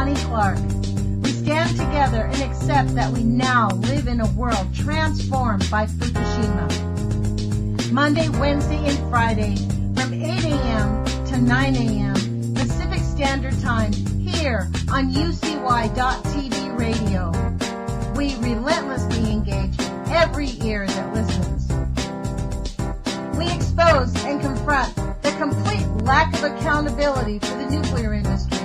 Lonnie Clark. We stand together and accept that we now live in a world transformed by Fukushima. Monday, Wednesday, and Friday from 8 a.m. to 9 a.m. Pacific Standard Time here on UCY.TV radio. We relentlessly engage every ear that listens. We expose and confront the complete lack of accountability for the nuclear industry.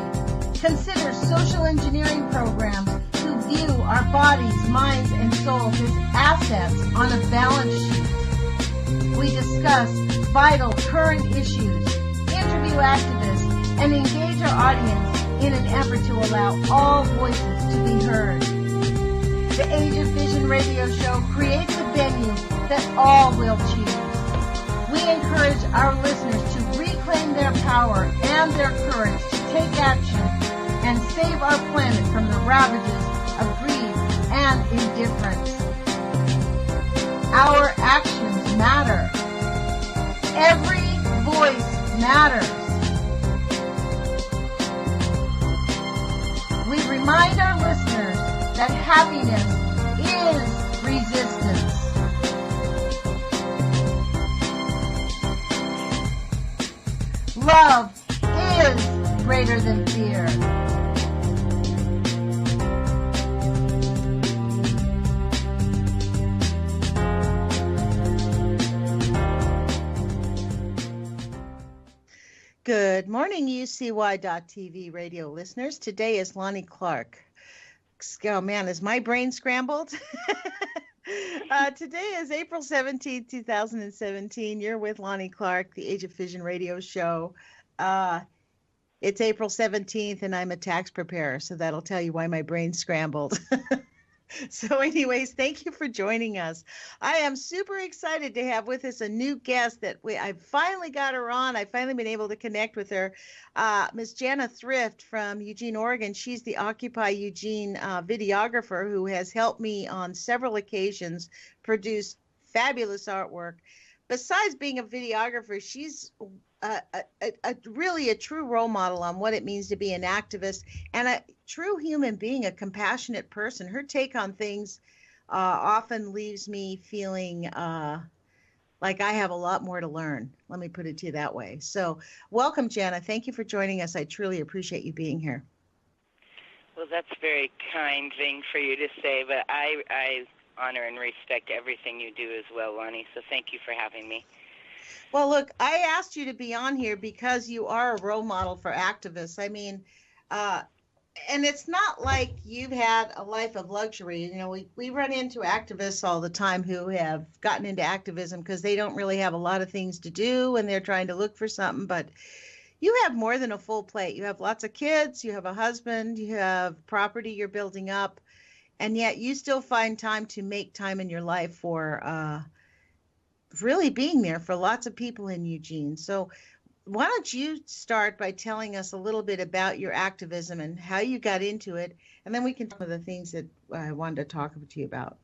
Consider social engineering programs who view our bodies, minds, and souls as assets on a balance sheet. We discuss vital current issues, interview activists, and engage our audience in an effort to allow all voices to be heard. The Age of Fission radio show creates a venue that all will choose. We encourage our listeners to reclaim their power and their courage to take action and save our planet from the ravages of greed and indifference. Our actions matter. Every voice matters. We remind our listeners that happiness is resistance. Love is greater than fear. Good morning, UCY.TV radio listeners. Today is Lonnie Clark. Oh man, is my brain scrambled? Today is April 17th, 2017. You're with Lonnie Clark, the Age of Fission radio show. It's April 17th, and I'm a tax preparer, so that'll tell you why my brain's scrambled. So anyways, thank you for joining us. I am super excited to have with us a new guest that I finally got her on. I've finally been able to connect with her. Miss Jana Thrift from Eugene, Oregon. She's the Occupy Eugene videographer who has helped me on several occasions produce fabulous artwork. Besides being a videographer, she's really a true role model on what it means to be an activist and a true human being, a compassionate person. Her take on things often leaves me feeling like I have a lot more to learn. Let me put it to you that way. So welcome, Jana. Thank you for joining us. I truly appreciate you being here. Well, that's a very kind thing for you to say, but I honor and respect everything you do as well, Lonnie, so thank you for having me. Well, look, I asked you to be on here because you are a role model for activists. I mean, and it's not like you've had a life of luxury. You know, we run into activists all the time who have gotten into activism because they don't really have a lot of things to do and they're trying to look for something. But you have more than a full plate. You have lots of kids, you have a husband, you have property you're building up, and yet you still find time to make time in your life for really being there for lots of people in Eugene. So why don't you start by telling us a little bit about your activism and how you got into it, and then we can talk about the things that I wanted to talk to you about.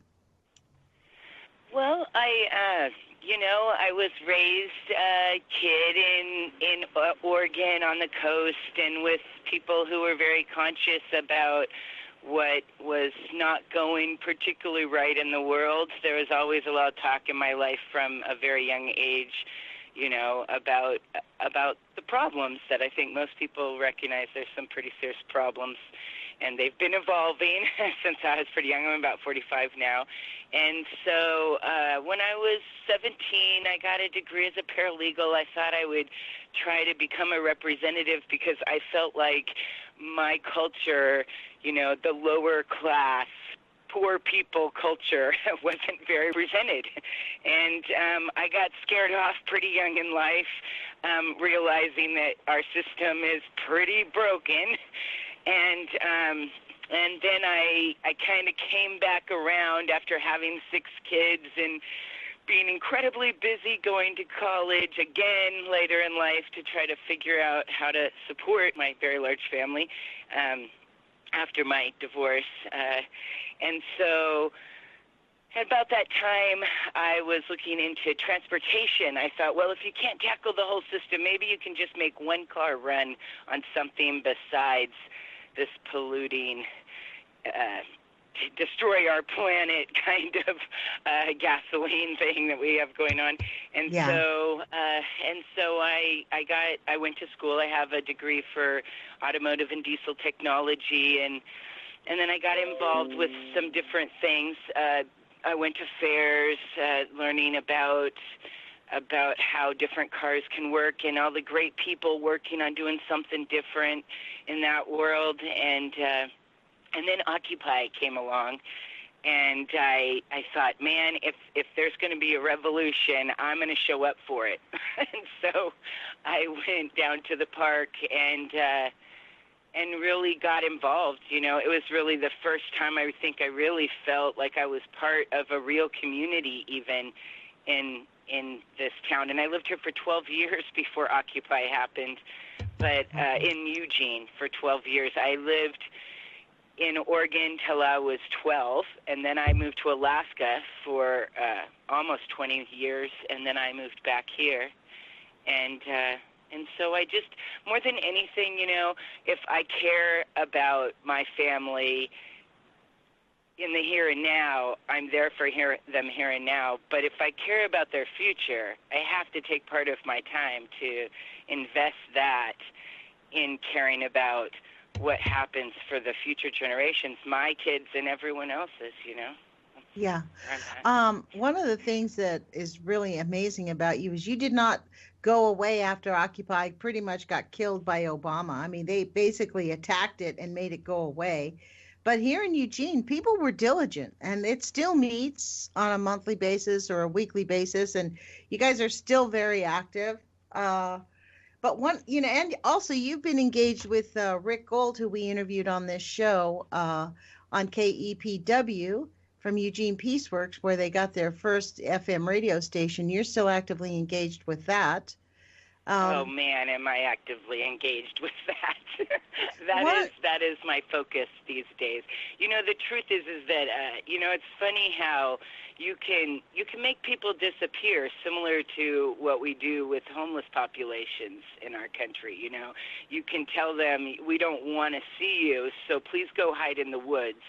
Well, I was raised a kid in Oregon on the coast and with people who were very conscious about what was not going particularly right in the world. There was always a lot of talk in my life from a very young age, you know, about the problems that I think most people recognize. There's some pretty serious problems, and they've been evolving since I was pretty young. I'm about 45 now. And so when I was 17, I got a degree as a paralegal. I thought I would try to become a representative because I felt like my culture, you know, the lower class, poor people culture wasn't very presented. And I got scared off pretty young in life, realizing that our system is pretty broken. And then I kind of came back around after having 6 kids and being incredibly busy going to college again later in life to try to figure out how to support my very large family after my divorce. And so at about that time, I was looking into transportation. I thought, well, if you can't tackle the whole system, maybe you can just make one car run on something besides this polluting, destroy our planet kind of gasoline thing that we have going on. And so I went to school. I have a degree for automotive and diesel technology, and then I got involved with some different things. I went to fairs, learning about how different cars can work and all the great people working on doing something different in that world. And then Occupy came along, and I thought, man, if there's going to be a revolution, I'm going to show up for it. And so I went down to the park and really got involved. You know, it was really the first time I think I really felt like I was part of a real community, even in this town. And I lived here for 12 years before Occupy happened, but in Eugene for 12 years. I lived in Oregon till I was 12, and then I moved to Alaska for almost 20 years, and then I moved back here. And so I just, more than anything, you know, if I care about my family in the here and now, I'm there for them here and now. But if I care about their future, I have to take part of my time to invest that in caring about what happens for the future generations, my kids and everyone else's, you know. Yeah. One of the things that is really amazing about you is you did not go away after Occupy pretty much got killed by Obama. I mean, they basically attacked it and made it go away. But here in Eugene, people were diligent, and it still meets on a monthly basis or a weekly basis, and you guys are still very active. But one, you know, and also you've been engaged with Rick Gold, who we interviewed on this show on KEPW from Eugene Peaceworks, where they got their first FM radio station. You're still actively engaged with that. Oh man, am I actively engaged with that? That is my focus these days. You know, the truth is that you know, it's funny how you can make people disappear, similar to what we do with homeless populations in our country. You know, you can tell them, we don't want to see you, so please go hide in the woods.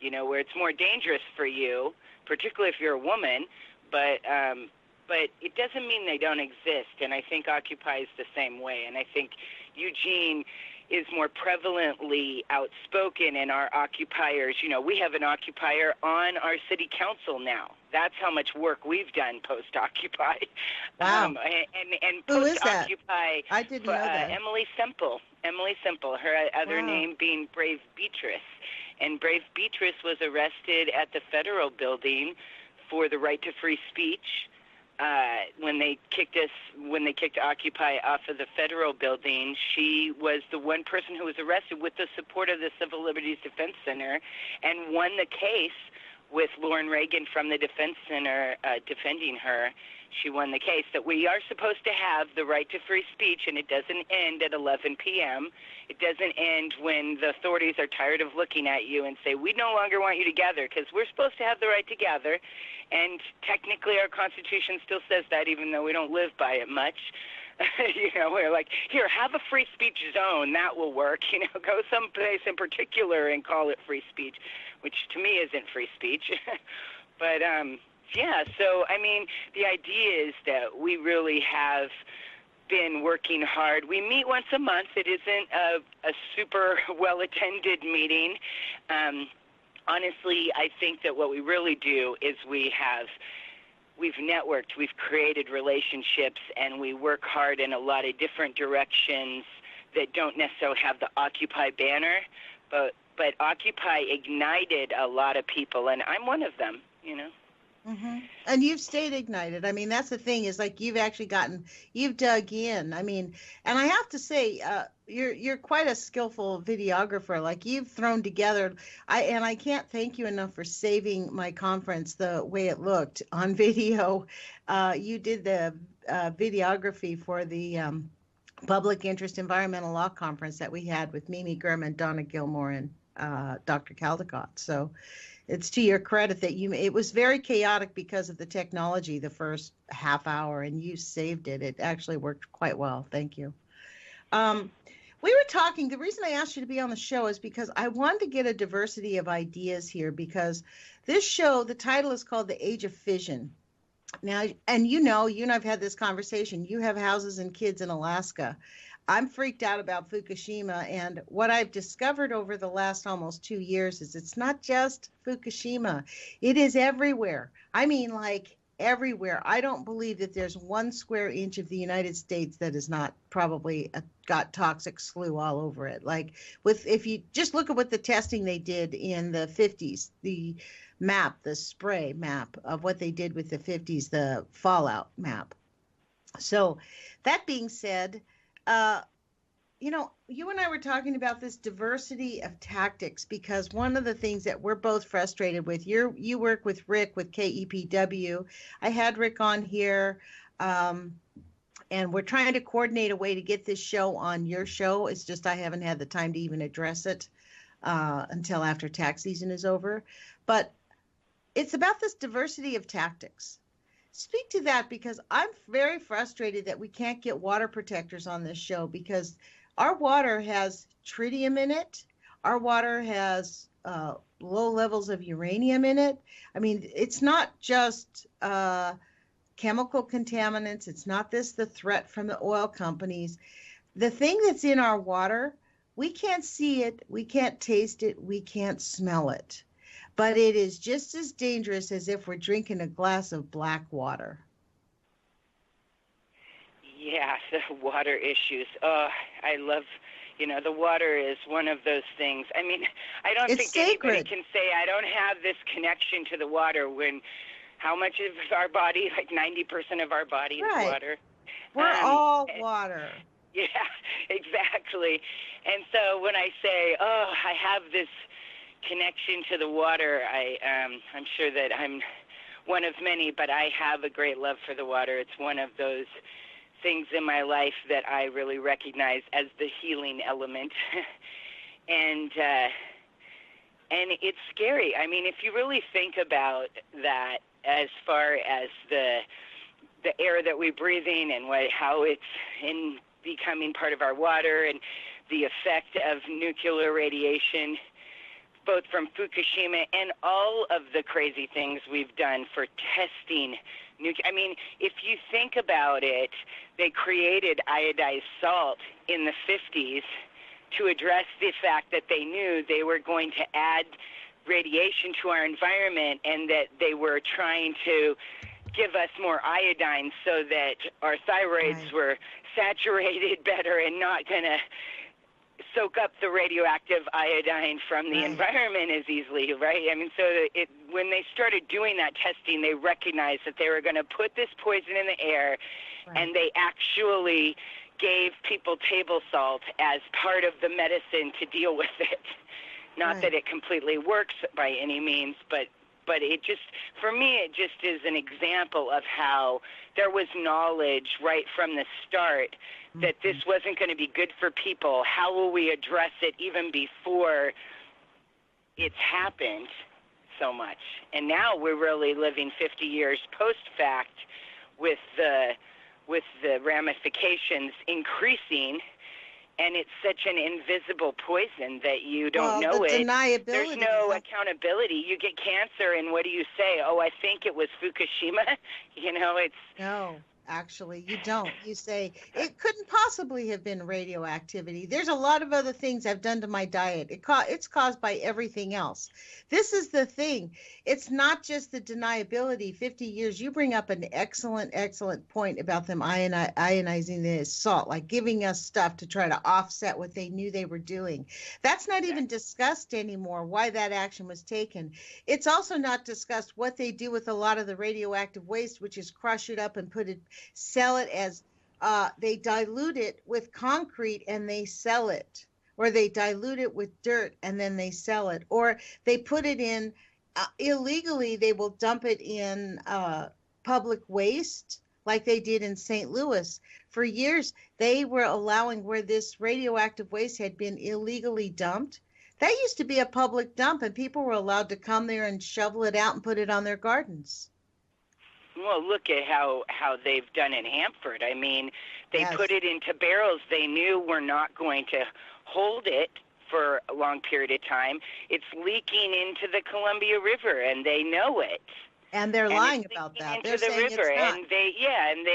You know, where it's more dangerous for you, particularly if you're a woman, but it doesn't mean they don't exist, and I think Occupy is the same way. And I think Eugene is more prevalently outspoken in our occupiers. You know, we have an occupier on our city council now. That's how much work we've done post-Occupy. Wow. And Who is that? Post-Occupy, I didn't know that. Emily Semple, her other name being Brave Beatrice. And Brave Beatrice was arrested at the federal building for the right to free speech. When they kicked Occupy off of the federal building, she was the one person who was arrested with the support of the Civil Liberties Defense Center, and won the case with Lauren Reagan from the Defense Center defending her. She won the case that we are supposed to have the right to free speech, and it doesn't end at 11 p.m. It doesn't end when the authorities are tired of looking at you and say, we no longer want you to gather, because we're supposed to have the right to gather. And technically our Constitution still says that, even though we don't live by it much. You know, we're like, here, have a free speech zone. That will work. You know, go someplace in particular and call it free speech, which to me isn't free speech. But, yeah, so, I mean, the idea is that we really have been working hard. We meet once a month. It isn't a super well-attended meeting. Honestly, I think that what we really do is we've networked, we've created relationships, and we work hard in a lot of different directions that don't necessarily have the Occupy banner, but Occupy ignited a lot of people, and I'm one of them, you know. Mm-hmm. And you've stayed ignited. I mean, that's the thing, is like you've dug in. I mean, and I have to say, you're quite a skillful videographer. Like, you've thrown together, I can't thank you enough for saving my conference the way it looked on video. You did the videography for the Public Interest Environmental Law Conference that we had with Mimi Gurman, Donna Gilmore, and Dr. Caldecott. So it's to your credit that it was very chaotic because of the technology the first half hour, and you saved it. It actually worked quite well. Thank you. We were talking, the reason I asked you to be on the show is because I wanted to get a diversity of ideas here, because this show, the title is called The Age of Fission. Now, and you and I've had this conversation. You have houses and kids in Alaska. I'm freaked out about Fukushima, and what I've discovered over the last almost 2 years is it's not just Fukushima. It is everywhere. I mean, like everywhere. I don't believe that there's 1 square inch of the United States that is not probably got toxic SLU all over it. Like if you just look at what the testing they did in the 50s, the spray map of what they did with the 50s, the fallout map. So that being said, you and I were talking about this diversity of tactics, because one of the things that we're both frustrated with, you work with Rick with KEPW. I had Rick on here, and we're trying to coordinate a way to get this show on your show. It's just I haven't had the time to even address it until after tax season is over. But it's about this diversity of tactics. Speak to that, because I'm very frustrated that we can't get water protectors on this show, because our water has tritium in it. Our water has low levels of uranium in it. I mean, it's not just chemical contaminants. It's not the threat from the oil companies. The thing that's in our water, we can't see it, we can't taste it, we can't smell it. But it is just as dangerous as if we're drinking a glass of black water. Yeah, the water issues. Oh, I love, the water is one of those things. I mean, I don't think anybody can say I don't have this connection to the water when how much of our body, like 90% of our body is water. We're all water. Yeah, exactly. And so when I say, I have this connection to the water, I'm sure that I'm one of many, but I have a great love for the water. It's one of those things in my life that I really recognize as the healing element. and it's scary. I mean, if you really think about that, as far as the air that we're breathing and how it's in becoming part of our water, and the effect of nuclear radiation, both from Fukushima and all of the crazy things we've done for testing I mean, if you think about it, they created iodized salt in the 50s to address the fact that they knew they were going to add radiation to our environment, and that they were trying to give us more iodine so that our thyroids were saturated better and not going to soak up the radioactive iodine from the environment as easily, right? I mean, so when they started doing that testing, they recognized that they were going to put this poison in the air, and they actually gave people table salt as part of the medicine to deal with it. Not that it completely works by any means, but it just, for me, it just is an example of how there was knowledge right from the start that this wasn't going to be good for people. How will we address it even before it's happened so much? And now we're really living 50 years post-fact with the ramifications increasing. And it's such an invisible poison that you don't know it. Deniability. There's no accountability. You get cancer, and what do you say? Oh, I think it was Fukushima. It's... No, actually, you don't. You say, it couldn't possibly have been radioactivity. There's a lot of other things I've done to my diet. It's caused by everything else. This is the thing. It's not just the deniability. 50 years, you bring up an excellent point about them ionizing the salt, like giving us stuff to try to offset what they knew they were doing. That's not even discussed anymore, why that action was taken. It's also not discussed what they do with a lot of the radioactive waste, which is crush it up and sell it as, they dilute it with concrete and they sell it. Or they dilute it with dirt and then they sell it. Or they put it in, illegally, they will dump it in public waste like they did in St. Louis. For years, they were allowing where this radioactive waste had been illegally dumped. That used to be a public dump, and people were allowed to come there and shovel it out and put it on their gardens. Well, look at how they've done in Hanford. I mean, They put it into barrels they knew were not going to hold it for a long period of time. It's leaking into the Columbia River, and they know it. And they're lying about that. They're saying it's not. And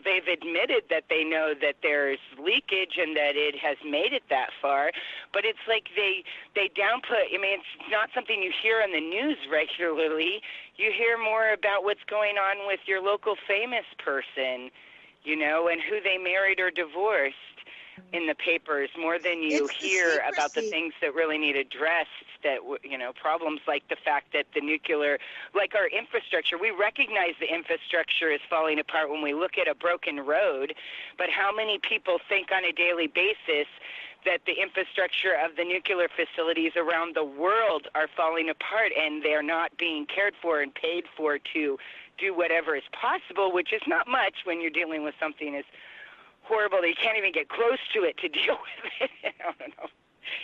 they've admitted that they know that there's leakage and that it has made it that far, but it's like they downput. I mean, it's not something you hear on the news regularly. You hear more about what's going on with your local famous person, you know, and who they married or divorced in the papers, more than you hear about the things that really need addressed, that, you know, problems like the fact that the nuclear, like our infrastructure, we recognize the infrastructure is falling apart when we look at a broken road, but how many people think on a daily basis that the infrastructure of the nuclear facilities around the world are falling apart and they're not being cared for and paid for to do whatever is possible, which is not much when you're dealing with something as horrible that you can't even get close to it to deal with it. I don't know.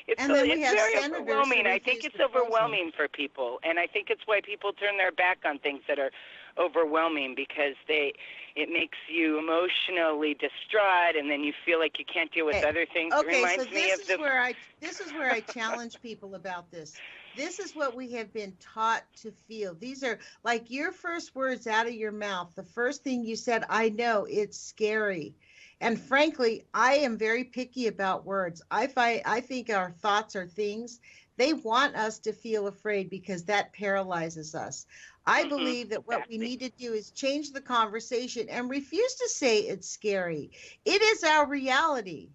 It's very overwhelming. I think it's overwhelming for people, and I think it's why people turn their back on things that are overwhelming, because it makes you emotionally distraught, and then you feel like you can't deal with other things. Okay, so this is where I challenge people about this. This is what we have been taught to feel. These are like your first words out of your mouth. The first thing you said, I know, it's scary. And frankly, I am very picky about words. I think our thoughts are things. They want us to feel afraid because that paralyzes us. I believe that what we need to do is change the conversation and refuse to say it's scary. It is our reality,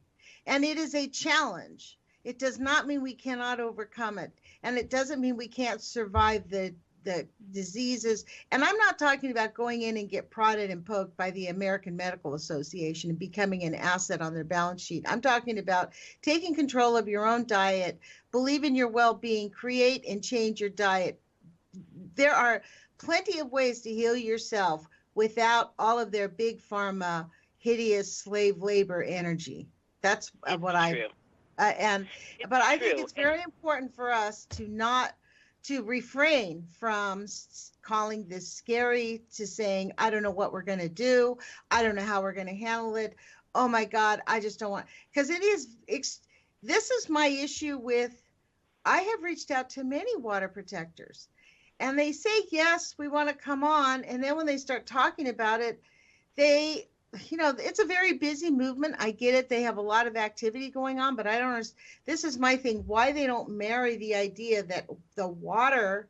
and it is a challenge. It does not mean we cannot overcome it, and it doesn't mean we can't survive the diseases. And I'm not talking about going in and get prodded and poked by the American Medical Association and becoming an asset on their balance sheet. I'm talking about taking control of your own diet, believe in your well-being, create and change your diet. There are plenty of ways to heal yourself without all of their big pharma, hideous slave labor energy. That's what I, but I think it's very important for us to refrain from calling this scary, to saying, I don't know what we're going to do. I don't know how we're going to handle it. Oh my God, I just don't want, because this is my issue with, I have reached out to many water protectors and they say, yes, we want to come on. And then when they start talking about it, it's a very busy movement. I get it. They have a lot of activity going on, but I don't understand. This is my thing, why they don't marry the idea that the water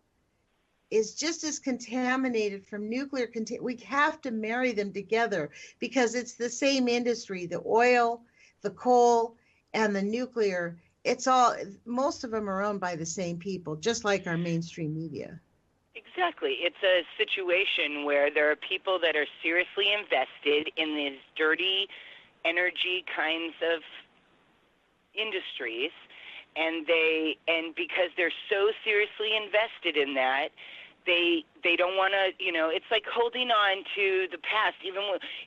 is just as contaminated from nuclear. We have to marry them together because it's the same industry, the oil, the coal, and the nuclear. Most of them are owned by the same people, just like our mainstream media. Exactly. It's a situation where there are people that are seriously invested in these dirty energy kinds of industries, and because they're so seriously invested in that, they don't want to, it's like holding on to the past.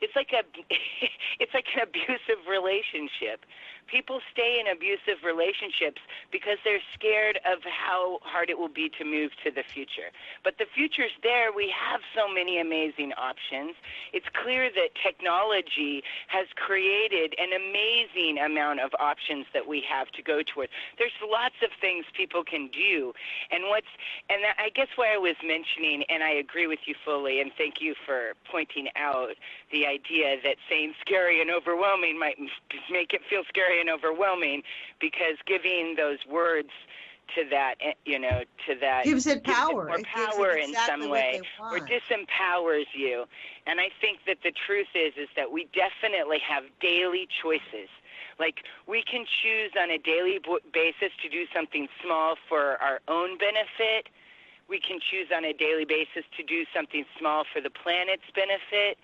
It's like an abusive relationship. People stay in abusive relationships because they're scared of how hard it will be to move to the future. But the future's there. We have so many amazing options. It's clear that technology has created an amazing amount of options that we have to go towards. There's lots of things people can do. And I guess why I was mentioning, and I agree with you fully, and thank you for pointing out the idea that saying scary and overwhelming might make it feel scary and overwhelming, because giving those words to that, gives it power. More power in some way, or disempowers you. And I think that the truth is that we definitely have daily choices. Like, we can choose on a daily basis to do something small for our own benefit. We can choose on a daily basis to do something small for the planet's benefit.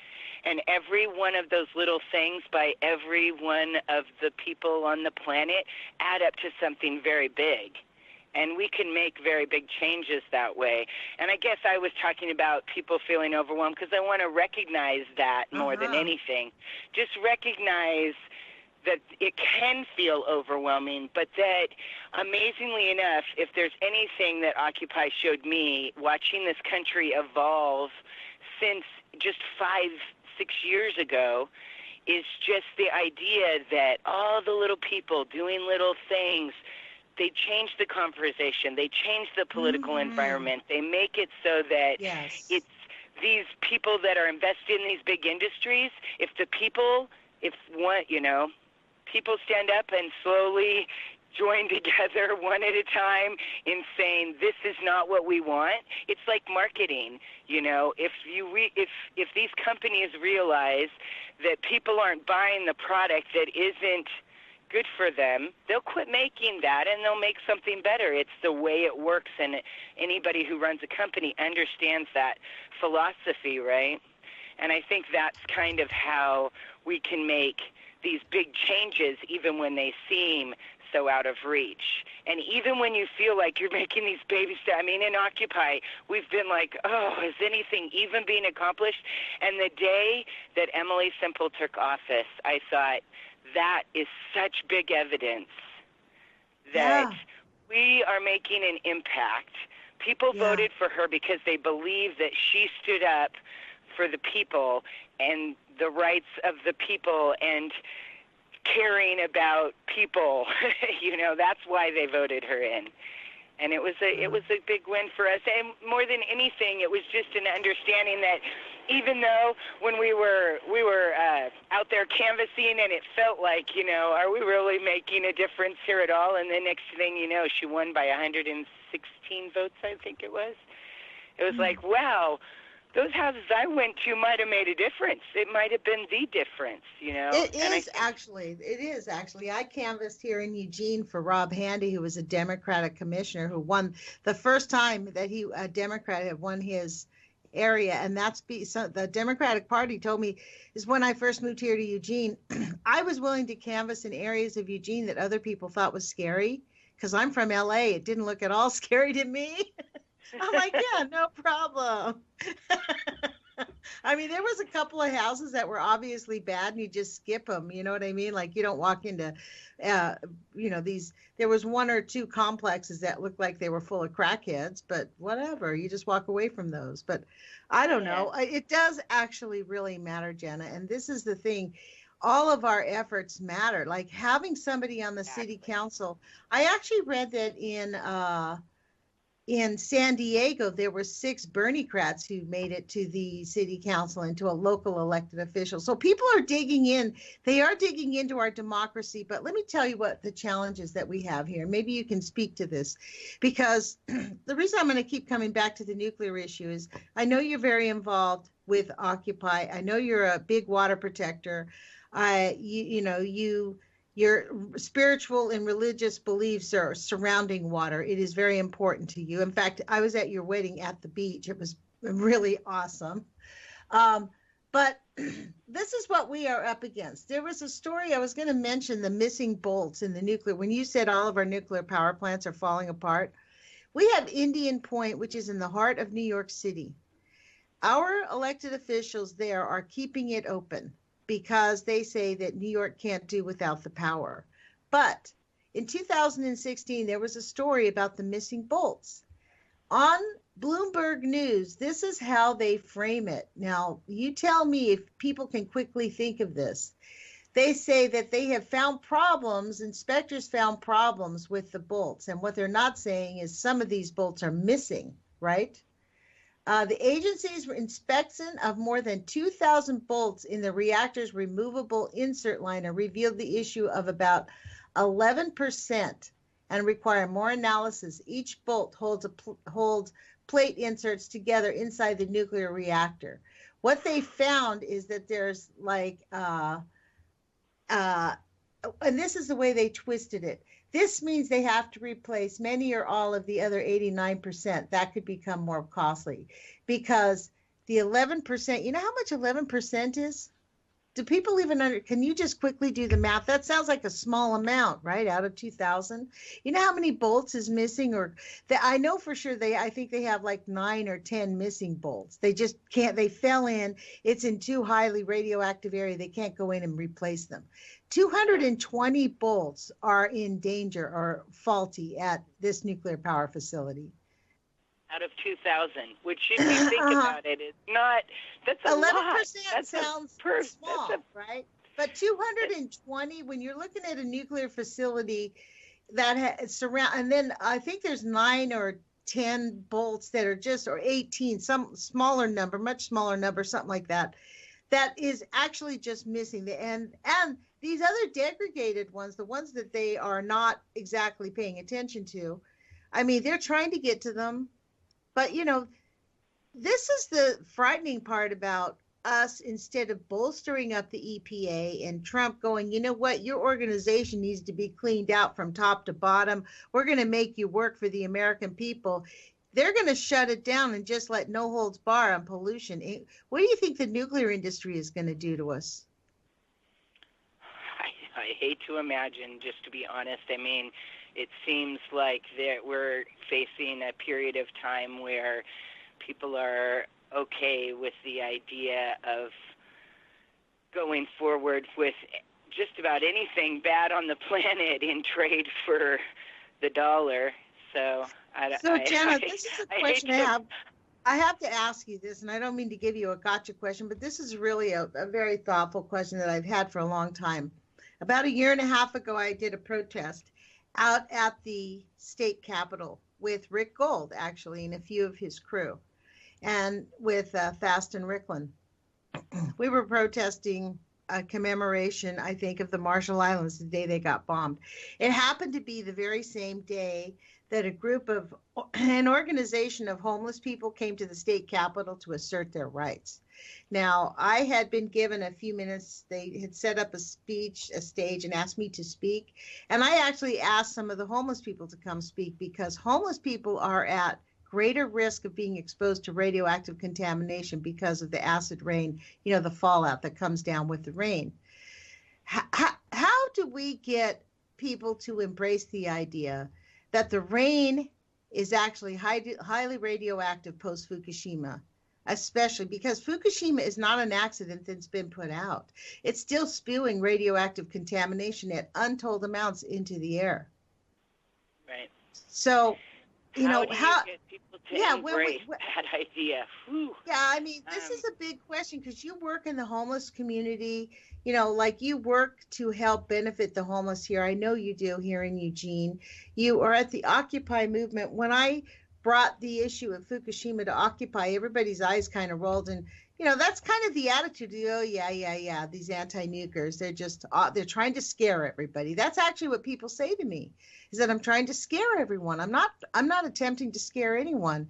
And every one of those little things by every one of the people on the planet add up to something very big. And we can make very big changes that way. And I guess I was talking about people feeling overwhelmed because I want to recognize that more than anything. Just recognize that it can feel overwhelming, but that amazingly enough, if there's anything that Occupy showed me watching this country evolve since just 5-6 years ago, is just the idea that all the little people doing little things, they change the conversation, they change the political environment, they make it so that it's these people that are invested in these big industries, if people stand up and slowly join together one at a time in saying this is not what we want. It's like marketing, if these companies realize that people aren't buying the product that isn't good for them, they'll quit making that and they'll make something better. It's the way it works, and anybody who runs a company understands that philosophy, right? And I think that's kind of how we can make these big changes even when they seem so out of reach. And even when you feel like you're making these baby steps, I mean, in Occupy, we've been like, oh, is anything even being accomplished? And the day that Emily Simple took office, I thought, that is such big evidence that we are making an impact. People voted for her because they believe that she stood up for the people and the rights of the people and caring about people. That's why they voted her in. And it was a big win for us. And more than anything, it was just an understanding that even though when we were out there canvassing and it felt like, are we really making a difference here at all? And the next thing you know, she won by 116 votes, I think it was. It was like, wow, those houses I went to might have made a difference. It might have been the difference, It is actually. I canvassed here in Eugene for Rob Handy, who was a Democratic commissioner who won the first time that a Democrat had won his area. And so the Democratic Party told me is when I first moved here to Eugene, I was willing to canvass in areas of Eugene that other people thought was scary because I'm from LA. It didn't look at all scary to me. I'm like, yeah, no problem. I mean, there was a couple of houses that were obviously bad and you just skip them. You know what I mean? Like you don't walk into, there was one or two complexes that looked like they were full of crackheads, but whatever, you just walk away from those. But I don't know. It does actually really matter, Jana. And this is the thing. All of our efforts matter. Like having somebody on the city council. I actually read that in San Diego, there were 6 Bernie-crats who made it to the city council and to a local elected official. So people are digging in. They are digging into our democracy. But let me tell you what the challenges that we have here. Maybe you can speak to this, because the reason I'm going to keep coming back to the nuclear issue is I know you're very involved with Occupy. I know you're a big water protector. Your spiritual and religious beliefs are surrounding water. It is very important to you. In fact, I was at your wedding at the beach. It was really awesome. But this is what we are up against. There was a story I was going to mention, the missing bolts in the nuclear. When you said all of our nuclear power plants are falling apart, we have Indian Point, which is in the heart of New York City. Our elected officials there are keeping it open because they say that New York can't do without the power. But in 2016, there was a story about the missing bolts. On Bloomberg News, this is how they frame it. Now, you tell me if people can quickly think of this. They say that they have found problems, inspectors found problems with the bolts. And what they're not saying is some of these bolts are missing, right? The agency's inspection of more than 2,000 bolts in the reactor's removable insert liner revealed the issue of about 11% and require more analysis. Each bolt holds plate inserts together inside the nuclear reactor. What they found is that there's and this is the way they twisted it. This means they have to replace many or all of the other 89%. That could become more costly because the 11%, you know how much 11% is? Do people even can you just quickly do the math? That sounds like a small amount, right? Out of 2,000. You know how many bolts is missing? I know for sure I think they have like 9 or 10 missing bolts. They just can't, they fell in. It's in too highly radioactive area. They can't go in and replace them. 220 bolts are in danger or faulty at this nuclear power facility. Out of 2,000, which if you think about it, is not, that's a 11% lot. That's sounds small, right? But 220, when you're looking at a nuclear facility that surround, and then I think there's 9 or 10 bolts that are just, or 18, some smaller number, much smaller number, something like that, that is actually just missing. And these other degraded ones, the ones that they are not exactly paying attention to, I mean, they're trying to get to them. But, this is the frightening part about us. Instead of bolstering up the EPA and Trump going, you know what, your organization needs to be cleaned out from top to bottom. We're going to make you work for the American people. They're going to shut it down and just let no holds bar on pollution. What do you think the nuclear industry is going to do to us? I hate to imagine, just to be honest. I mean, it seems like we're facing a period of time where people are okay with the idea of going forward with just about anything bad on the planet in trade for the dollar. So, Jana, this is a question I have to ask you this, and I don't mean to give you a gotcha question, but this is really a very thoughtful question that I've had for a long time. About 1.5 years ago, I did a protest out at the state capitol with Rick Gold, actually, and a few of his crew, and with Fast and Ricklin. We were protesting a commemoration, I think, of the Marshall Islands, the day they got bombed. It happened to be the very same day that an organization of homeless people came to the state capitol to assert their rights. Now, I had been given a few minutes. They had set up a stage, and asked me to speak. And I actually asked some of the homeless people to come speak, because homeless people are at greater risk of being exposed to radioactive contamination because of the acid rain, the fallout that comes down with the rain. How do we get people to embrace the idea that the rain is actually highly radioactive post-Fukushima, especially because Fukushima is not an accident that's been put out. It's still spewing radioactive contamination at untold amounts into the air. Right. So, how do you get people to embrace that idea? Whew. Yeah, I mean, this is a big question, because you work in the homeless community, like you work to help benefit the homeless here. I know you do here in Eugene. You are at the Occupy movement. When I brought the issue of Fukushima to Occupy, everybody's eyes kind of rolled, and that's kind of the attitude. Oh yeah, these anti-nukers, they're trying to scare everybody. That's actually what people say to me, is that I'm trying to scare everyone. I'm not attempting to scare anyone.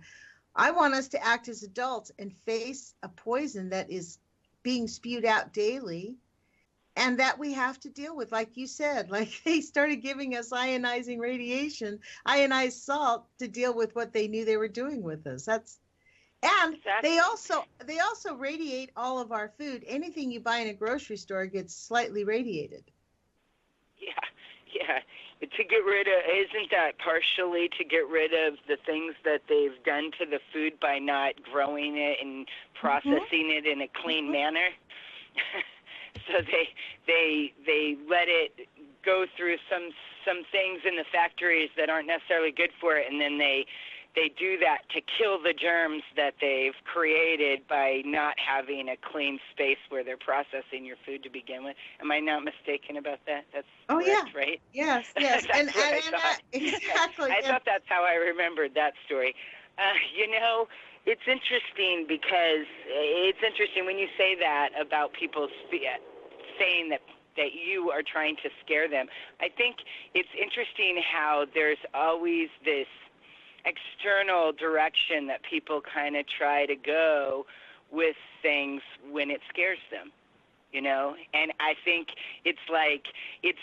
I want us to act as adults and face a poison that is being spewed out daily, and that we have to deal with. Like you said, like they started giving us ionizing radiation, ionized salt, to deal with what they knew they were doing with us. And exactly. They also radiate all of our food. Anything you buy in a grocery store gets slightly radiated. Yeah. To get rid of, isn't that partially to get rid of the things that they've done to the food by not growing it and processing it in a clean manner? So they let it go through some things in the factories that aren't necessarily good for it, and then they do that to kill the germs that they've created by not having a clean space where they're processing your food to begin with. Am I not mistaken about that? That's correct, right? Yes. Exactly. I thought that's how I remembered that story. It's interesting, because it's interesting when you say that about people saying that you are trying to scare them. I think it's interesting how there's always this external direction that people kind of try to go with things when it scares them, and I think it's like, they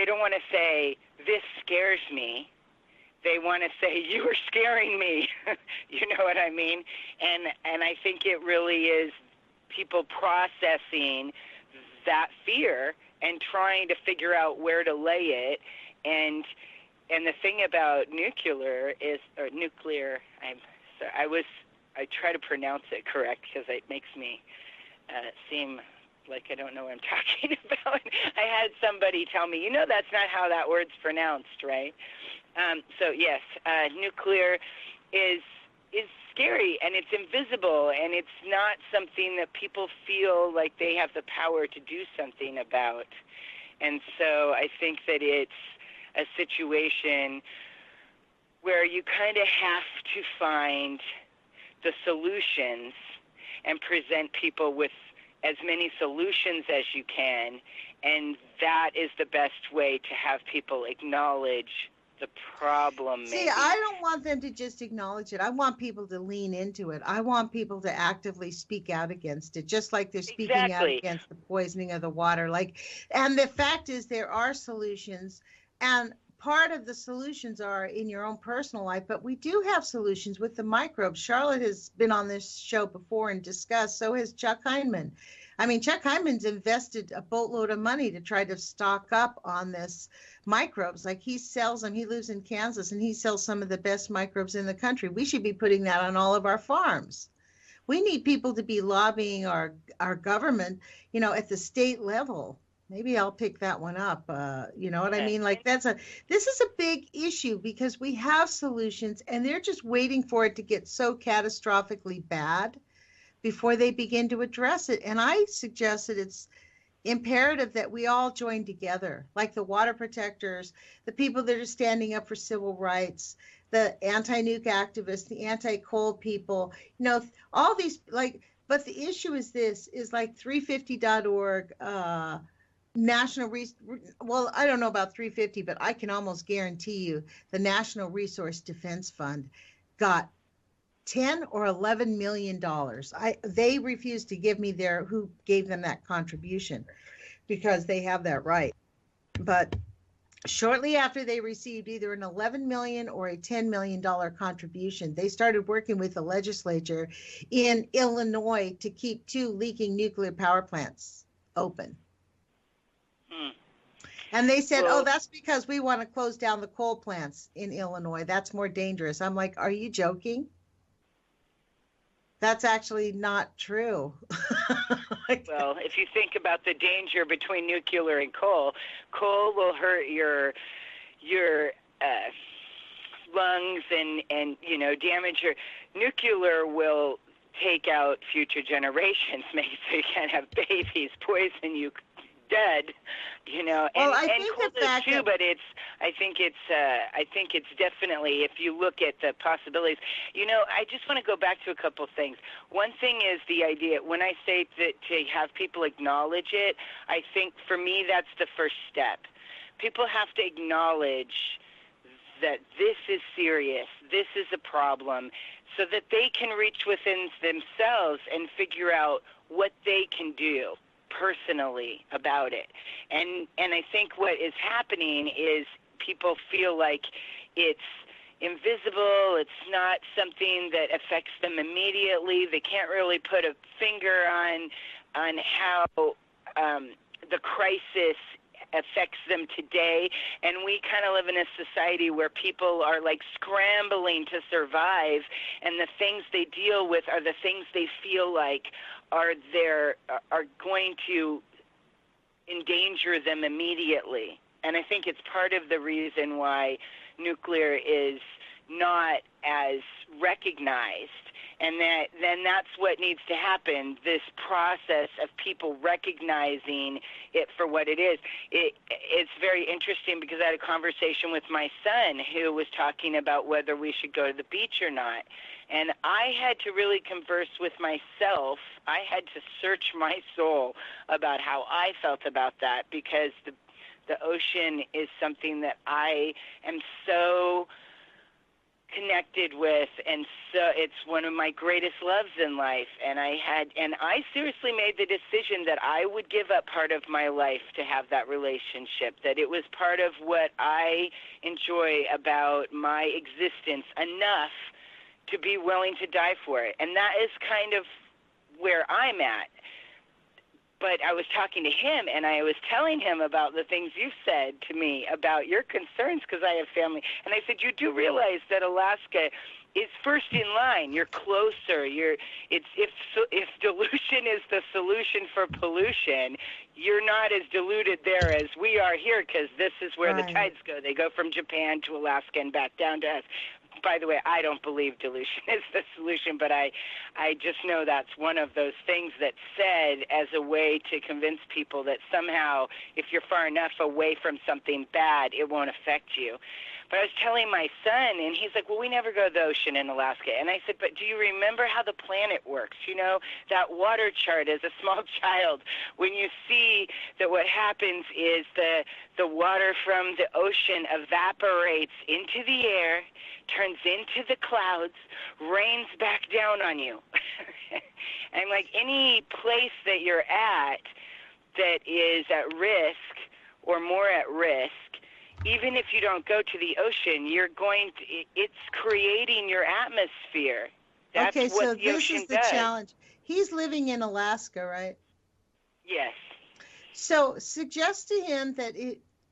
don't want to say, this scares me. They want to say, you are scaring me. You know what I mean? And I think it really is people processing that fear and trying to figure out where to lay it. And the thing about nuclear, I try to pronounce it correct, because it makes me seem like I don't know what I'm talking about. I had somebody tell me, that's not how that word's pronounced, right? So yes, nuclear is is scary, and it's invisible, and it's not something that people feel like they have the power to do something about. And so I think that it's a situation where you kind of have to find the solutions and present people with as many solutions as you can, and that is the best way to have people acknowledge the problem. See, I don't want them to just acknowledge it. I want people to lean into it. I want people to actively speak out against it, just like they're speaking out against the poisoning of the water. And the fact is, there are solutions, and part of the solutions are in your own personal life, but we do have solutions with the microbes. Charlotte has been on this show before and discussed, so has Chuck Heinman. I mean, Chuck Hyman's invested a boatload of money to try to stock up on this microbes. Like, he sells them. He lives in Kansas, and he sells some of the best microbes in the country. We should be putting that on all of our farms. We need people to be lobbying our government, at the state level. Maybe I'll pick that one up. You know what I mean? Like, this is a big issue because we have solutions, and they're just waiting for it to get so catastrophically bad before they begin to address it. And I suggest that it's imperative that we all join together, like the water protectors, the people that are standing up for civil rights, the anti-nuke activists, the anti-coal people, all these, but the issue is like 350.org, well, I don't know about 350, but I can almost guarantee you the National Resource Defense Fund got 10 or 11 million dollars. They refused to give me who gave them that contribution, because they have that right. But shortly after they received either an 11 million or a $10 million contribution, they started working with the legislature in Illinois to keep 2 leaking nuclear power plants open. And they said, that's because we want to close down the coal plants in Illinois. That's more dangerous. I'm like, are you joking? That's actually not true. Well, if you think about the danger between nuclear and coal will hurt your lungs and damage your. Nuclear will take out future generations, make so you can't have babies, poison you dead, and coal does too. But I think it's definitely, if you look at the possibilities. I just want to go back to a couple things. One thing is the idea, when I say that to have people acknowledge it, I think for me that's the first step. People have to acknowledge that this is serious, this is a problem, so that they can reach within themselves and figure out what they can do personally about it. And I think what is happening is people feel like it's invisible, it's not something that affects them immediately. They can't really put a finger on how the crisis affects them today. And we kind of live in a society where people are like scrambling to survive, and the things they deal with are the things they feel like are going to endanger them immediately. And I think it's part of the reason why nuclear is not as recognized. And then that's what needs to happen, this process of people recognizing it for what it is. It's very interesting because I had a conversation with my son who was talking about whether we should go to the beach or not. And I had to really converse with myself. I had to search my soul about how I felt about that, because the ocean is something that I am so connected with, and so it's one of my greatest loves in life. And I seriously made the decision that I would give up part of my life to have that relationship, that it was part of what I enjoy about my existence enough to be willing to die for it. And that is kind of where I'm at. But I was talking to him, and I was telling him about the things you said to me about your concerns, because I have family. And I said, you do realize that Alaska is first in line. You're closer. If dilution is the solution for pollution, you're not as diluted there as we are here, because this is where the tides go. They go from Japan to Alaska and back down to us. by the way, I don't believe dilution is the solution, but I just know that's one of those things that's said as a way to convince people that somehow if you're far enough away from something bad, it won't affect you. But I was telling my son, and he's like, well, we never go to the ocean in Alaska. And I said, but do you remember how the planet works? You know, that water chart as a small child, when you see that what happens is the water from the ocean evaporates into the air, turns into the clouds, rains back down on you. And like any place that you're at that is at risk or more at risk, even if you don't go to the ocean, it's creating your atmosphere. That's okay, what so the this ocean is the does. challenge. He's living in Alaska, right? Yes. So suggest to him that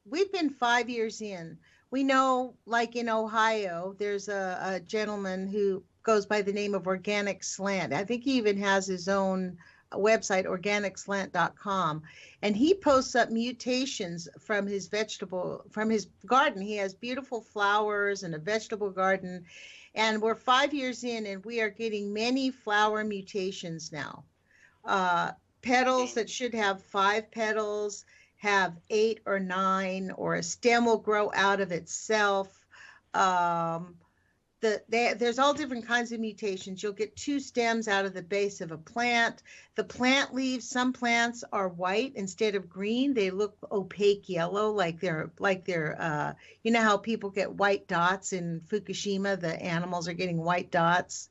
we've been 5 years in. We know, like in Ohio, there's a gentleman who goes by the name of Organic Slant. I think he even has his own website, organicslant.com, and he posts up mutations from his garden. He has beautiful flowers and a vegetable garden, and we're 5 years in, and we are getting many flower mutations now. Petals that should have 5 petals have 8 or 9, or a stem will grow out of itself. There's all different kinds of mutations. You'll get 2 stems out of the base of a plant. The plant leaves, some plants are white instead of green. They look opaque yellow, like they're you know how people get white dots in Fukushima? The animals are getting white dots.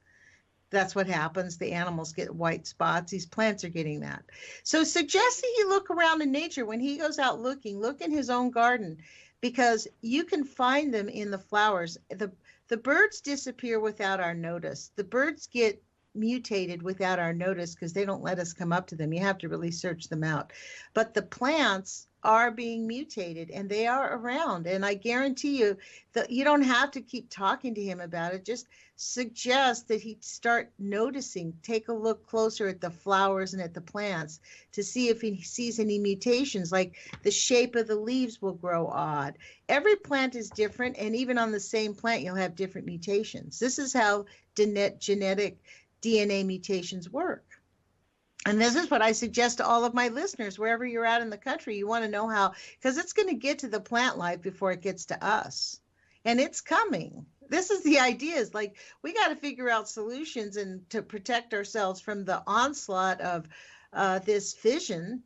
That's what happens. The animals get white spots. These plants are getting that. So suggest that he look around in nature. When he goes out looking, look in his own garden, because you can find them in the flowers. The birds disappear without our notice. The birds get mutated without our notice because they don't let us come up to them. You have to really search them out. But the plants are being mutated, and they are around. And I guarantee you that you don't have to keep talking to him about it. Just suggest that he start noticing, take a look closer at the flowers and at the plants to see if he sees any mutations, like the shape of the leaves will grow odd. Every plant is different, and even on the same plant, you'll have different mutations. This is how genetic DNA mutations work. And this is what I suggest to all of my listeners, wherever you're at in the country. You want to know how, because it's going to get to the plant life before it gets to us. And it's coming. This is the idea, is like, we got to figure out solutions and to protect ourselves from the onslaught of this fission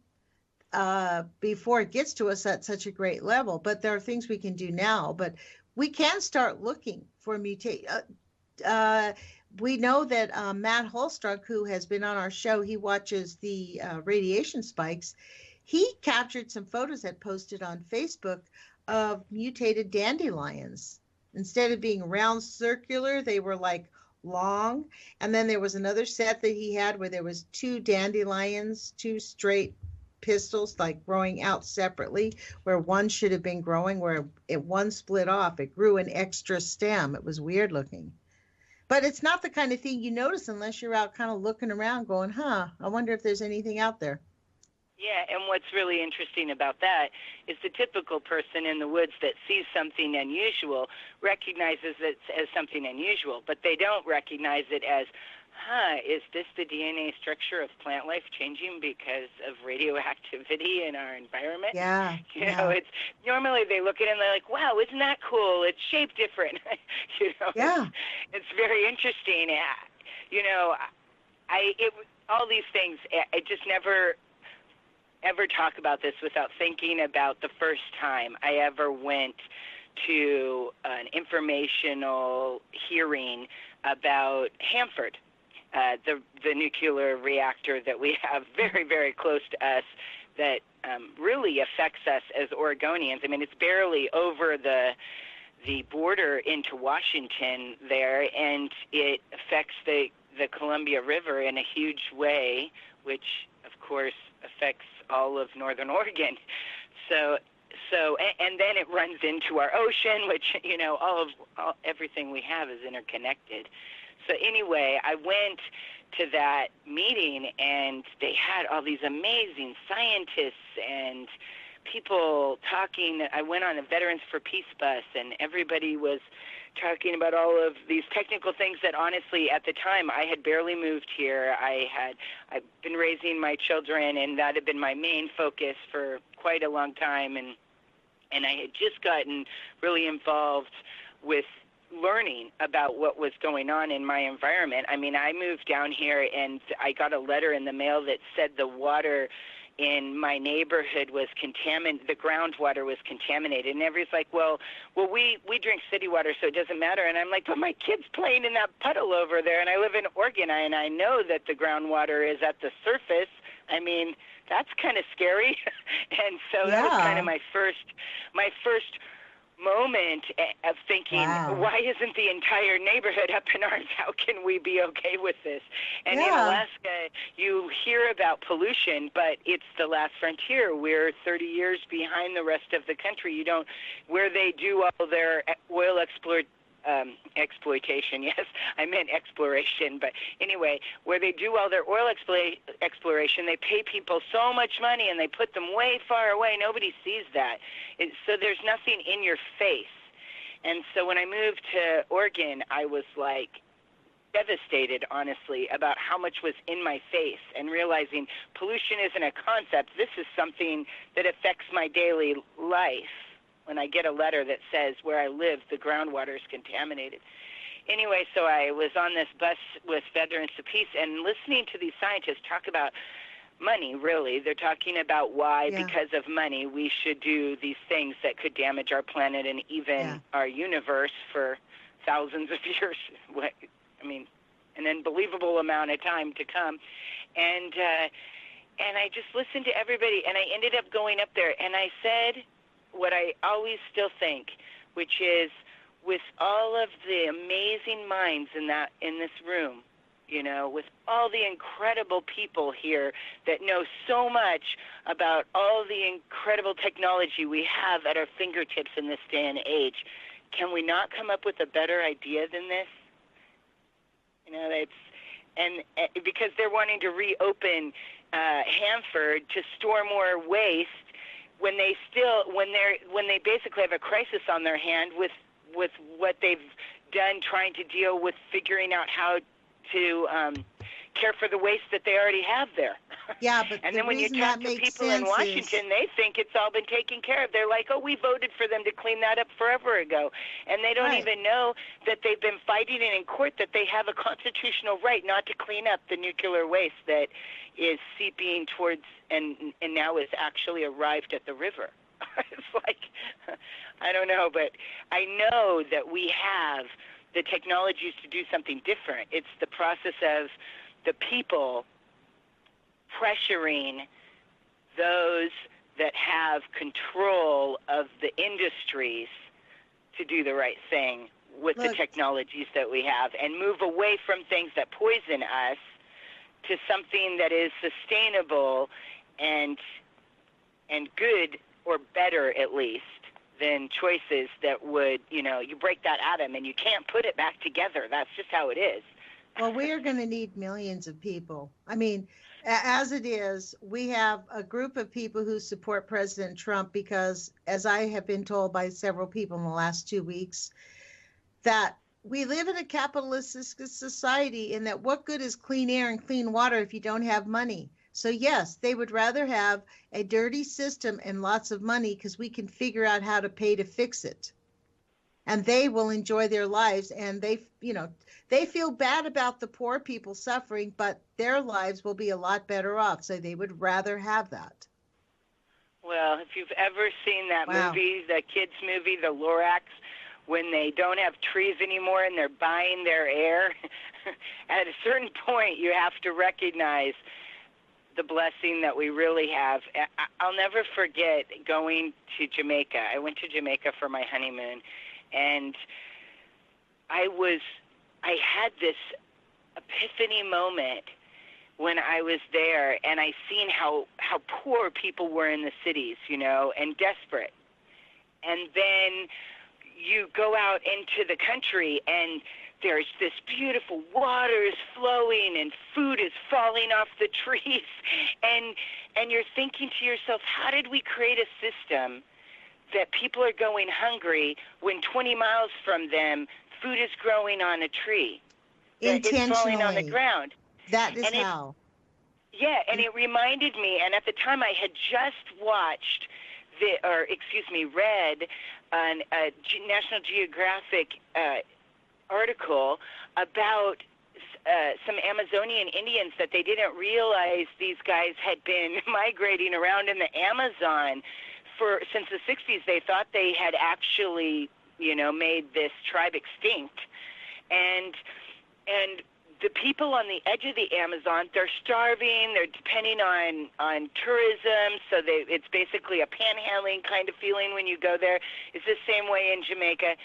before it gets to us at such a great level. But there are things we can do now. But we can start looking for mutation. We know that Matt Holstruck, who has been on our show, he watches the radiation spikes. He captured some photos that posted on Facebook of mutated dandelions. Instead of being round circular, they were like long. And then there was another set that he had where there was 2 dandelions, 2 straight pistils, like growing out separately, where one should have been growing, where one split off. It grew an extra stem. It was weird looking. But it's not the kind of thing you notice unless you're out kind of looking around going, I wonder if there's anything out there. Yeah, and what's really interesting about that is the typical person in the woods that sees something unusual recognizes it as something unusual, but they don't recognize it as, is this the DNA structure of plant life changing because of radioactivity in our environment? Yeah. You know, it's normally they look at it and they're like, wow, isn't that cool? It's shaped different. You know, yeah. It's very interesting. You know, all these things, I just never ever talk about this without thinking about the first time I ever went to an informational hearing about Hanford, the nuclear reactor that we have very, very close to us that really affects us as Oregonians. I mean, it's barely over the border into Washington there, and it affects the Columbia River in a huge way, which, of course, affects all of Northern Oregon. So, and then it runs into our ocean, which, you know, everything we have is interconnected. So anyway, I went to that meeting, and they had all these amazing scientists and people talking. I went on a Veterans for Peace bus, and everybody was talking about all of these technical things that honestly at the time I had barely moved here. I've been raising my children, and that had been my main focus for quite a long time, and I had just gotten really involved with learning about what was going on in my environment. I mean, I moved down here and I got a letter in the mail that said the water in my neighborhood was contaminated, the groundwater was contaminated. And everybody's like, well, we drink city water, so it doesn't matter. And I'm like, but my kid's playing in that puddle over there, and I live in Oregon, and I know that the groundwater is at the surface. I mean, that's kind of scary. And so that was kind of my first moment of thinking, why isn't the entire neighborhood up in arms? How can we be okay with this? And in Alaska, you hear about pollution, but it's the last frontier. We're 30 years behind the rest of the country. Where they do all their oil exploitation, yes, I meant exploration, but anyway, where they do all their oil exploration, they pay people so much money and they put them way far away. Nobody sees that. So there's nothing in your face. And so when I moved to Oregon, I was like devastated, honestly, about how much was in my face, and realizing pollution isn't a concept. This is something that affects my daily life. When I get a letter that says where I live, the groundwater is contaminated. Anyway, so I was on this bus with Veterans of Peace and listening to these scientists talk about money, really. They're talking about why, because of money, we should do these things that could damage our planet and even our universe for thousands of years. I mean, an unbelievable amount of time to come. And I just listened to everybody, and I ended up going up there, and I said what I always still think, which is, with all of the amazing minds in this room, you know, with all the incredible people here that know so much about all the incredible technology we have at our fingertips in this day and age, can we not come up with a better idea than this? You know, because they're wanting to reopen Hanford to store more waste, when they basically have a crisis on their hand with what they've done trying to deal with figuring out how to care for the waste that they already have there. Yeah, but and then when you talk to people in Washington, they think it's all been taken care of. They're like, oh, we voted for them to clean that up forever ago. And they don't even know that they've been fighting it in court, that they have a constitutional right not to clean up the nuclear waste that is seeping towards and now is actually arrived at the river. It's like, I don't know, but I know that we have the technologies to do something different. It's the process of the people pressuring those that have control of the industries to do the right thing with the technologies that we have, and move away from things that poison us to something that is sustainable and good, or better at least, than choices that would, you break that atom and you can't put it back together. That's just how it is. Well, we are going to need millions of people. I mean, as it is, we have a group of people who support President Trump because, as I have been told by several people in the last 2 weeks, that we live in a capitalistic society, and that what good is clean air and clean water if you don't have money? So yes, they would rather have a dirty system and lots of money because we can figure out how to pay to fix it. And they will enjoy their lives, and they feel bad about the poor people suffering, but their lives will be a lot better off. So they would rather have that. Well, if you've ever seen that movie, the kids' movie, The Lorax, when they don't have trees anymore and they're buying their air, at a certain point you have to recognize the blessing that we really have. I'll never forget going to Jamaica. I went to Jamaica for my honeymoon, and I had this epiphany moment when I was there, and I seen how poor people were in the cities, and desperate. And then you go out into the country, and there's this beautiful water is flowing and food is falling off the trees. And you're thinking to yourself, how did we create a system that people are going hungry when 20 miles from them food is growing on a tree. That it's falling on the Intentionally. ground. That is And how. and it reminded me, and at the time I had just watched read a National Geographic article about some Amazonian Indians that they didn't realize these guys had been migrating around in the Amazon since the 60s. They thought they had actually, made this tribe extinct. And the people on the edge of the Amazon, they're starving. They're depending on tourism, so it's basically a panhandling kind of feeling when you go there. It's the same way in Jamaica,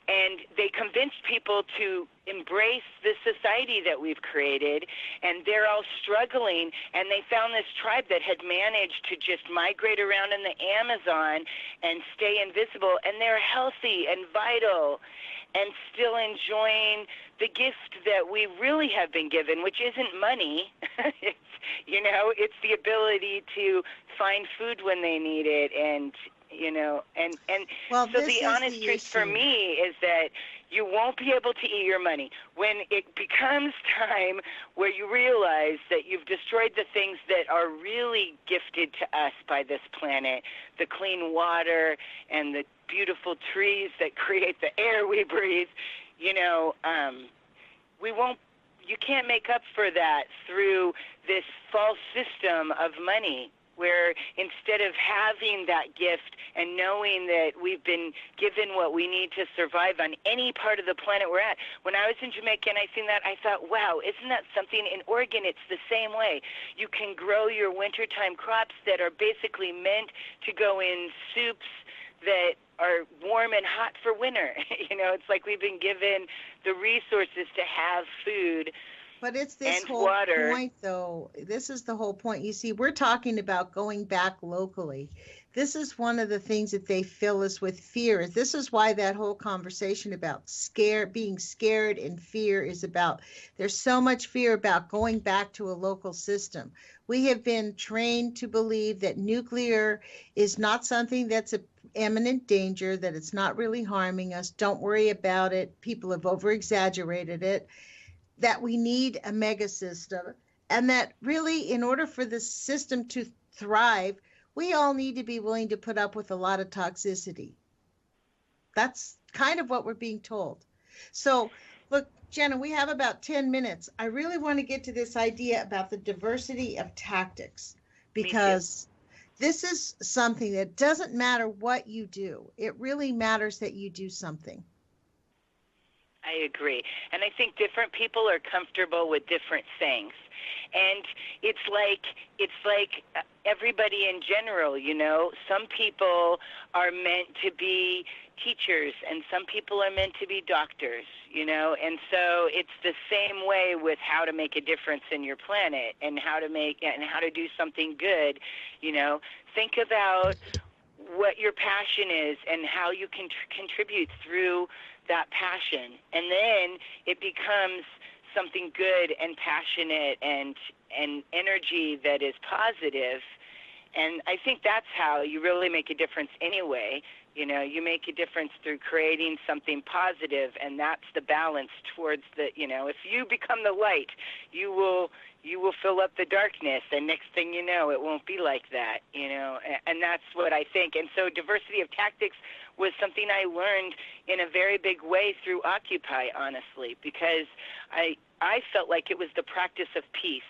and they convinced people to embrace the society that we've created, and they're all struggling, and they found this tribe that had managed to just migrate around in the Amazon and stay invisible, and they're healthy and vital and still enjoying the gift that we really have been given, which isn't money. It's the ability to find food when they need it, and Well, so this the is honest the truth for issue. me is that you won't be able to eat your money. When it becomes time where you realize that you've destroyed the things that are really gifted to us by this planet, the clean water and the beautiful trees that create the air we breathe, you can't make up for that through this false system of money, where instead of having that gift and knowing that we've been given what we need to survive on any part of the planet we're at. When I was in Jamaica and I seen that, I thought, wow, isn't that something? In Oregon, it's the same way. You can grow your wintertime crops that are basically meant to go in soups that are warm and hot for winter. It's like we've been given the resources to have food. But it's this and whole water. point, though. This is the whole point. You see, we're talking about going back locally. This is one of the things that they fill us with fear. This is why that whole conversation about being scared and fear is about. There's so much fear about going back to a local system. We have been trained to believe that nuclear is not something that's an imminent danger, that it's not really harming us. Don't worry about it. People have over-exaggerated it. That we need a mega system, and that really, in order for the system to thrive, we all need to be willing to put up with a lot of toxicity. That's kind of what we're being told. So, look, Jenna, we have about 10 minutes. I really want to get to this idea about the diversity of tactics, because this is something that doesn't matter what you do. It really matters that you do something. I agree. And I think different people are comfortable with different things. And it's like everybody in general, some people are meant to be teachers and some people are meant to be doctors, and so it's the same way with how to make a difference in your planet and how to do something good. Think about what your passion is and how you can contribute through that passion, and then it becomes something good and passionate and energy that is positive. And I think that's how you really make a difference anyway. You make a difference through creating something positive, and that's the balance towards if you become the light, you will fill up the darkness, and next thing you know, it won't be like that, and that's what I think. And so diversity of tactics was something I learned in a very big way through Occupy, honestly, because I felt like it was the practice of peace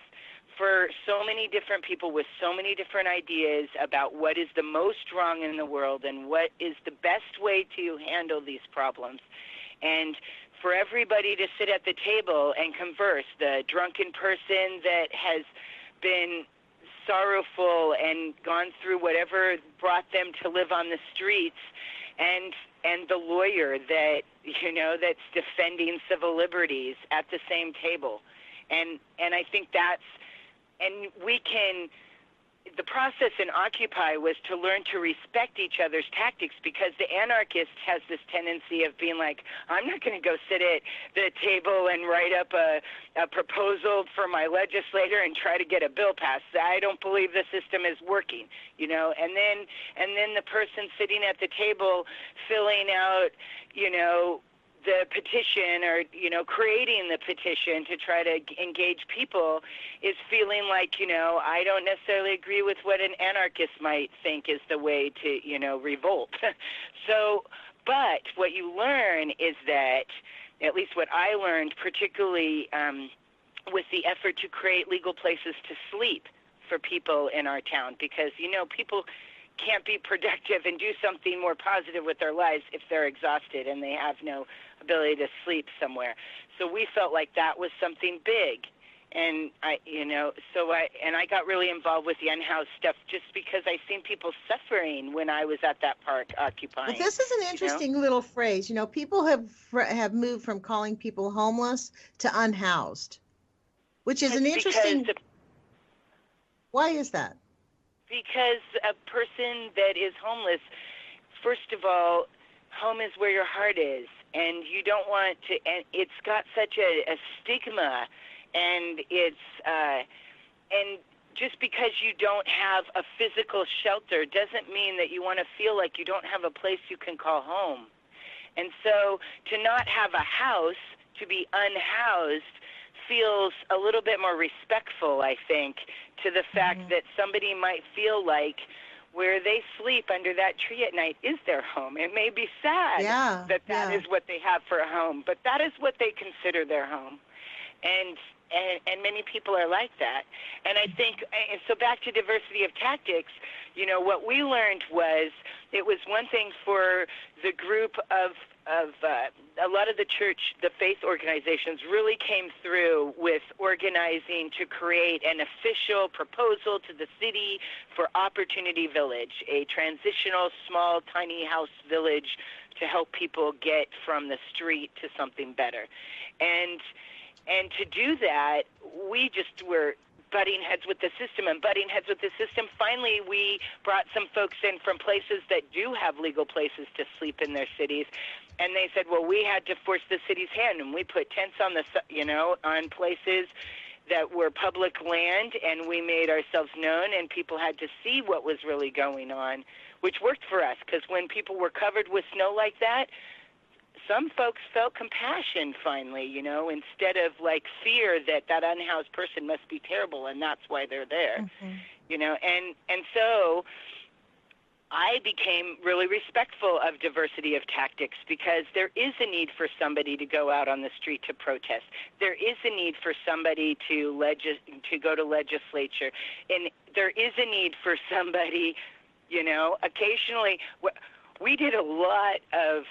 for so many different people with so many different ideas about what is the most wrong in the world and what is the best way to handle these problems. And for everybody to sit at the table and converse, the drunken person that has been sorrowful and gone through whatever brought them to live on the streets, and the lawyer that that's defending civil liberties at the same table. And I think the process in Occupy was to learn to respect each other's tactics, because the anarchist has this tendency of being like, I'm not going to go sit at the table and write up a proposal for my legislator and try to get a bill passed. I don't believe the system is working, and then the person sitting at the table filling out, the petition, or creating the petition to try to engage people, is feeling like I don't necessarily agree with what an anarchist might think is the way to revolt. So, but what you learn is that, at least what I learned, particularly with the effort to create legal places to sleep for people in our town, because people can't be productive and do something more positive with their lives if they're exhausted and they have no ability to sleep somewhere. So we felt like that was something big. And I got really involved with the unhoused stuff just because I seen people suffering when I was at that park occupying. Well, this is an interesting little phrase. People have moved from calling people homeless to unhoused, which is an interesting. Why is that? Because a person that is homeless, first of all, home is where your heart is, and you don't want to. And it's got such a stigma, and and just because you don't have a physical shelter doesn't mean that you want to feel like you don't have a place you can call home. And so to not have a house, to be unhoused, feels a little bit more respectful, I think, to the fact that somebody might feel like where they sleep under that tree at night is their home. It may be sad that is what they have for a home, but that is what they consider their home. And many people are like that. And I think, and so back to diversity of tactics, what we learned was it was one thing for the group of a lot of the church, the faith organizations really came through with organizing to create an official proposal to the city for Opportunity Village, a transitional, small, tiny house village to help people get from the street to something better. And to do that, we just were butting heads with the system. Finally, we brought some folks in from places that do have legal places to sleep in their cities, and they said, well, we had to force the city's hand, and we put tents on on places that were public land, and we made ourselves known, and people had to see what was really going on, which worked for us, because when people were covered with snow like that, some folks felt compassion finally, instead of fear that unhoused person must be terrible and that's why they're there, and so I became really respectful of diversity of tactics, because there is a need for somebody to go out on the street to protest. There is a need for somebody to go to legislature, and there is a need for somebody, occasionally. We did a lot of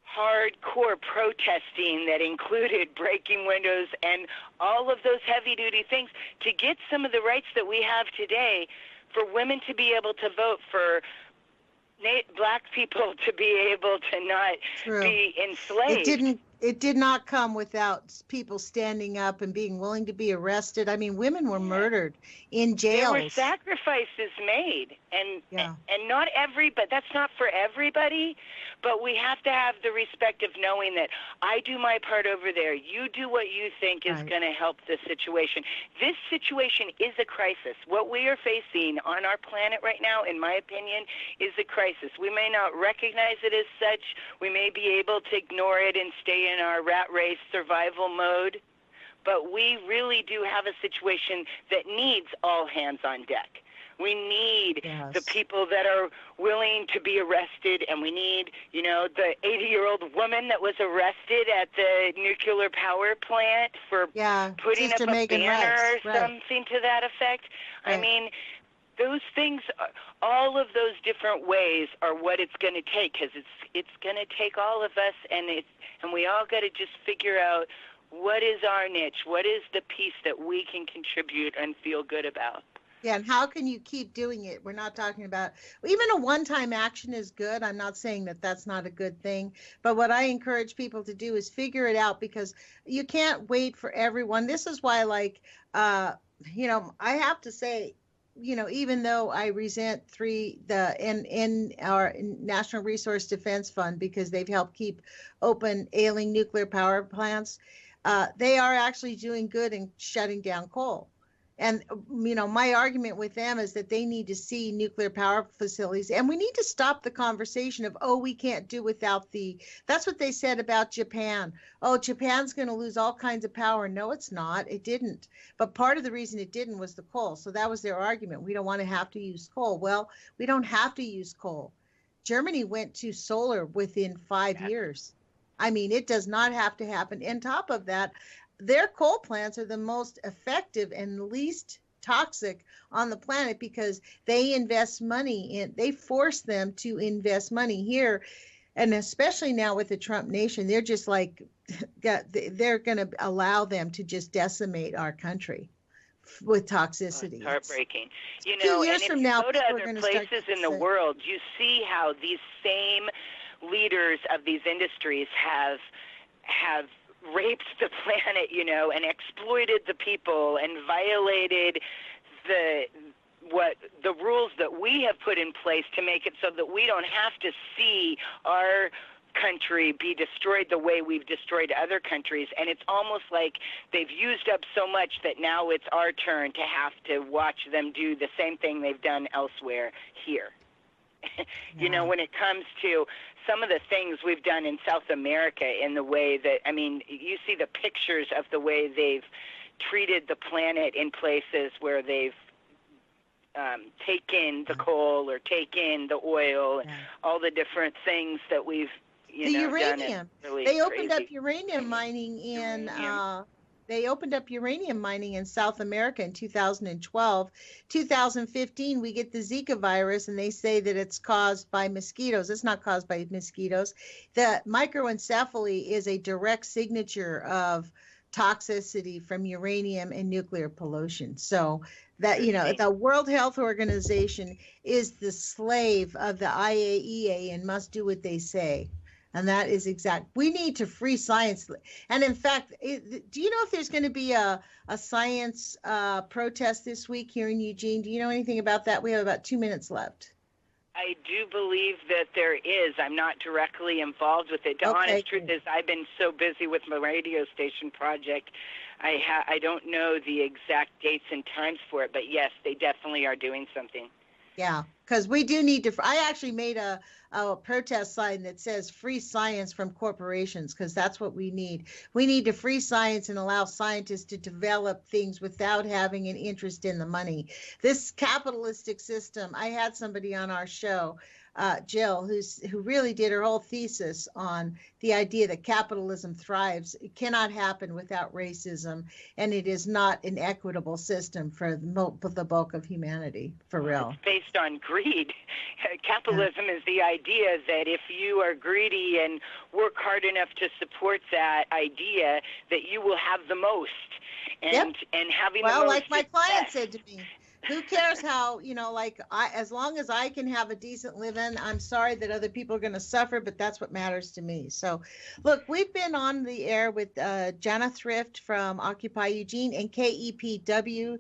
hardcore protesting that included breaking windows and all of those heavy-duty things to get some of the rights that we have today, for women to be able to vote, for black people to be able to not be enslaved. It did not come without people standing up and being willing to be arrested. I mean, women were murdered in jails. There were sacrifices made, and not but that's not for everybody. But we have to have the respect of knowing that I do my part over there. You do what you think is going to help the situation. This situation is a crisis. What we are facing on our planet right now, in my opinion, is a crisis. We may not recognize it as such. We may be able to ignore it and stay in our rat race survival mode, but we really do have a situation that needs all hands on deck. We need the people that are willing to be arrested, and we need, the 80-year-old woman that was arrested at the nuclear power plant for putting up a banner or something to that effect. I mean, those things, all of those different ways are what it's going to take, because it's going to take all of us, and we all got to just figure out what is our niche, what is the piece that we can contribute and feel good about. Yeah, and how can you keep doing it? We're not talking about, even a one-time action is good. I'm not saying that that's not a good thing. But what I encourage people to do is figure it out, because you can't wait for everyone. This is why, I have to say, even though I resent in our National Resource Defense Fund, because they've helped keep open ailing nuclear power plants, they are actually doing good in shutting down coal. And, my argument with them is that they need to see nuclear power facilities, and we need to stop the conversation of, oh, we can't do without that's what they said about Japan. Oh, Japan's going to lose all kinds of power. No, it's not. It didn't. But part of the reason it didn't was the coal. So that was their argument. We don't want to have to use coal. Well, we don't have to use coal. Germany went to solar within 5 years. I mean, it does not have to happen. On top of that, their coal plants are the most effective and least toxic on the planet because they invest money they force them to invest money here. And especially now with the Trump nation, they're just like, they're going to allow them to just decimate our country with toxicity. It's heartbreaking. You know, and if you go to other places in the world, you see how these same leaders of these industries have raped the planet, and exploited the people and violated the rules that we have put in place to make it so that we don't have to see our country be destroyed the way we've destroyed other countries. And it's almost like they've used up so much that now it's our turn to have to watch them do the same thing they've done elsewhere here. When it comes to some of the things we've done in South America, in the way that, you see the pictures of the way they've treated the planet in places where they've taken the coal or taken the oil, and all the different things that we've, the uranium. Really they opened up uranium mining in They opened up uranium mining in South America in 2012. 2015, we get the Zika virus, and they say that it's caused by mosquitoes. It's not caused by mosquitoes. The microencephaly is a direct signature of toxicity from uranium and nuclear pollution. So that, the World Health Organization is the slave of the IAEA and must do what they say. And that is exact. We need to free science. And in fact, do you know if there's going to be a science protest this week here in Eugene? Do you know anything about that? We have about 2 minutes left. I do believe that there is. I'm not directly involved with it. The honest truth is I've been so busy with my radio station project, I don't know the exact dates and times for it. But yes, they definitely are doing something. Yeah, because we do need to. I actually made a protest sign that says free science from corporations, because that's what we need. We need to free science and allow scientists to develop things without having an interest in the money. This capitalistic system, I had somebody on our show, Jill, who really did her whole thesis on the idea that capitalism thrives. It cannot happen without racism, and it is not an equitable system for the bulk of humanity, for real. It's based on greed. Capitalism is the idea that if you are greedy and work hard enough to support that idea, that you will have the most. And having the most. Well, like my client said to me, who cares how, as long as I can have a decent living, I'm sorry that other people are going to suffer, but that's what matters to me. So, look, we've been on the air with Jana Thrift from Occupy Eugene and KEPW.org,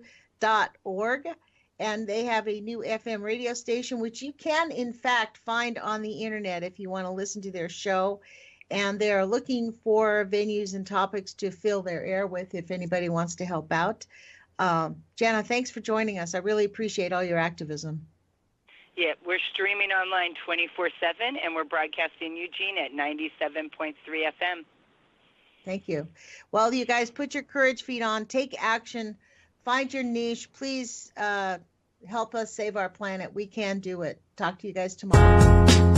and they have a new FM radio station, which you can, in fact, find on the internet if you want to listen to their show. And they're looking for venues and topics to fill their air with if anybody wants to help out. Jana, thanks for joining us. I really appreciate all your activism. Yeah, we're streaming online 24/7, and we're broadcasting Eugene at 97.3 FM. Thank you. Well, you guys, put your courage feet on, take action, find your niche. Please help us save our planet. We can do it. Talk to you guys tomorrow.